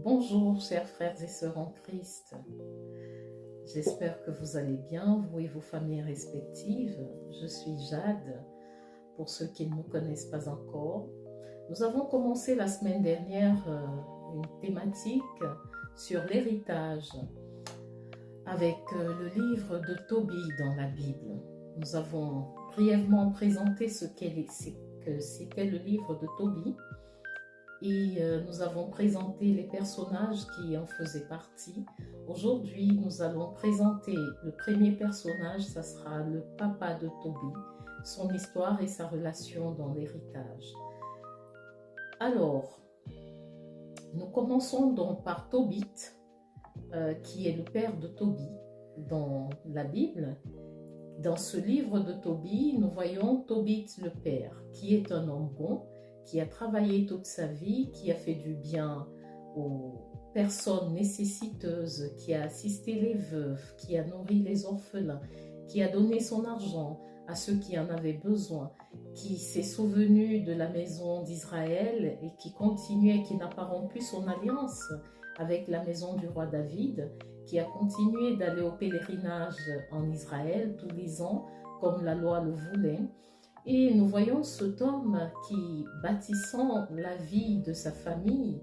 Bonjour chers frères et sœurs en Christ, j'espère que vous allez bien, vous et vos familles respectives. Je suis Jade, pour ceux qui ne me connaissent pas encore. Nous avons commencé la semaine dernière une thématique sur l'héritage avec le livre de Tobie dans la Bible. Nous avons brièvement présenté ce que c'était le livre de Tobie. Et nous avons présenté les personnages qui en faisaient partie. Aujourd'hui, nous allons présenter le premier personnage, ça sera le papa de Tobie, son histoire et sa relation dans l'héritage. Alors, nous commençons donc par Tobit, qui est le père de Tobie dans la Bible. Dans ce livre de Tobie, nous voyons Tobit le père, qui est un homme bon, qui a travaillé toute sa vie, qui a fait du bien aux personnes nécessiteuses, qui a assisté les veuves, qui a nourri les orphelins, qui a donné son argent à ceux qui en avaient besoin, qui s'est souvenu de la maison d'Israël et qui continuait, qui n'a pas rompu son alliance avec la maison du roi David, qui a continué d'aller au pèlerinage en Israël tous les ans, comme la loi le voulait. Et nous voyons cet homme qui, bâtissant la vie de sa famille,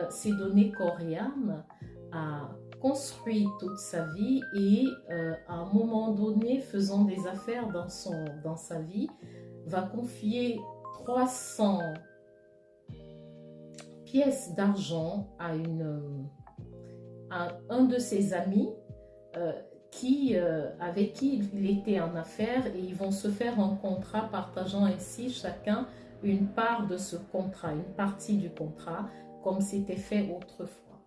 s'est donné corps et âme, a construit toute sa vie et à un moment donné, faisant des affaires dans sa vie, va confier 300 pièces d'argent à un de ses amis avec qui il était en affaires, et ils vont se faire un contrat partageant ainsi chacun une part de ce contrat, une partie du contrat, comme c'était fait autrefois.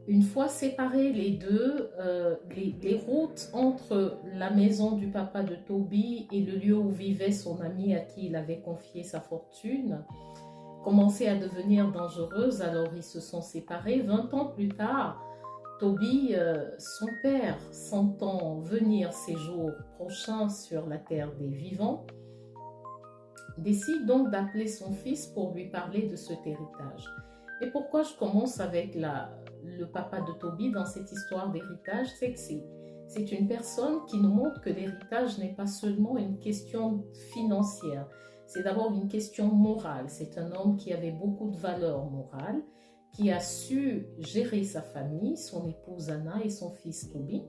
Une fois séparés les deux, les routes entre la maison du papa de Tobie et le lieu où vivait son ami à qui il avait confié sa fortune commençaient à devenir dangereuses, alors ils se sont séparés. 20 ans plus tard, Tobie, son père, sentant venir ses jours prochains sur la terre des vivants, décide donc d'appeler son fils pour lui parler de cet héritage. Et pourquoi je commence avec le papa de Tobie dans cette histoire d'héritage, c'est que c'est une personne qui nous montre que l'héritage n'est pas seulement une question financière, c'est d'abord une question morale. C'est un homme qui avait beaucoup de valeurs morales, qui a su gérer sa famille, son épouse Anna et son fils Tobie,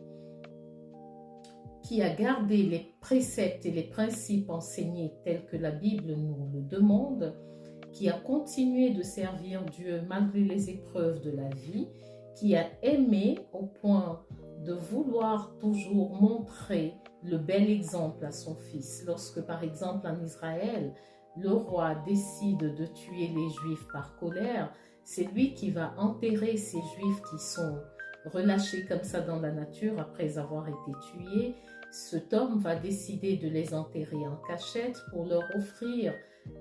qui a gardé les préceptes et les principes enseignés tels que la Bible nous le demande, qui a continué de servir Dieu malgré les épreuves de la vie, qui a aimé au point de vouloir toujours montrer le bel exemple à son fils. Lorsque, par exemple, en Israël, le roi décide de tuer les Juifs par colère, c'est lui qui va enterrer ces Juifs qui sont relâchés comme ça dans la nature après avoir été tués. Cet homme va décider de les enterrer en cachette pour leur offrir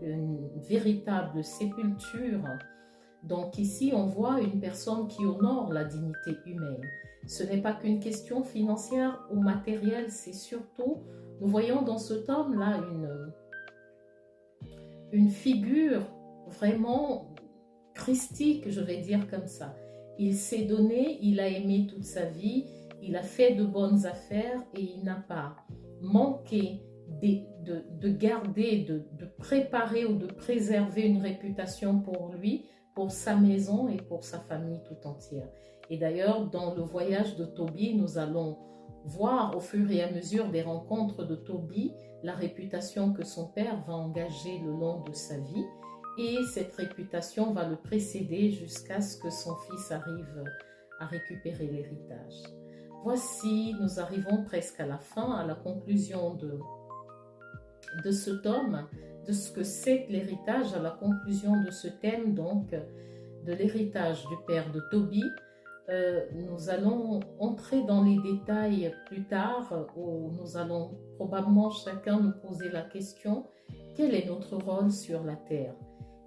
une véritable sépulture. Donc ici, on voit une personne qui honore la dignité humaine. Ce n'est pas qu'une question financière ou matérielle, c'est surtout, nous voyons dans cet homme-là une figure vraiment christique, je vais dire comme ça. Il s'est donné, il a aimé toute sa vie, il a fait de bonnes affaires et il n'a pas manqué de garder, de préparer ou de préserver une réputation pour lui, pour sa maison et pour sa famille tout entière. Et d'ailleurs, dans le voyage de Tobie, nous allons voir au fur et à mesure des rencontres de Tobie la réputation que son père va engager le long de sa vie. Et cette réputation va le précéder jusqu'à ce que son fils arrive à récupérer l'héritage. Voici, nous arrivons presque à la fin, à la conclusion de cet homme, de ce que c'est l'héritage, à la conclusion de ce thème, donc, de l'héritage du père de Tobie. Nous allons entrer dans les détails plus tard, où nous allons probablement chacun nous poser la question, quel est notre rôle sur la terre ?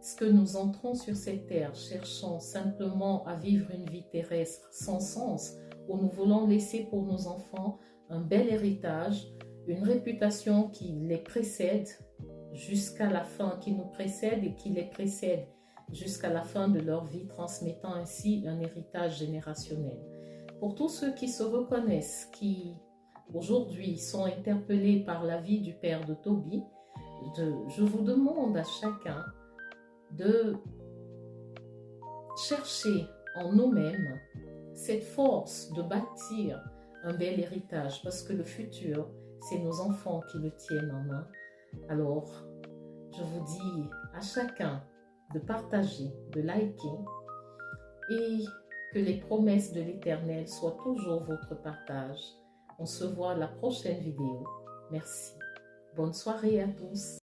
Est-ce que nous entrons sur cette terre cherchant simplement à vivre une vie terrestre sans sens, où nous voulons laisser pour nos enfants un bel héritage, une réputation qui les précède jusqu'à la fin, qui nous précède et qui les précède jusqu'à la fin de leur vie, transmettant ainsi un héritage générationnel. Pour tous ceux qui se reconnaissent, qui aujourd'hui sont interpellés par la vie du père de Toby, je vous demande à chacun de chercher en nous-mêmes cette force de bâtir un bel héritage, parce que le futur, c'est nos enfants qui le tiennent en main. Alors, je vous dis à chacun de partager, de liker, et que les promesses de l'Éternel soient toujours votre partage. On se voit à la prochaine vidéo. Merci. Bonne soirée à tous.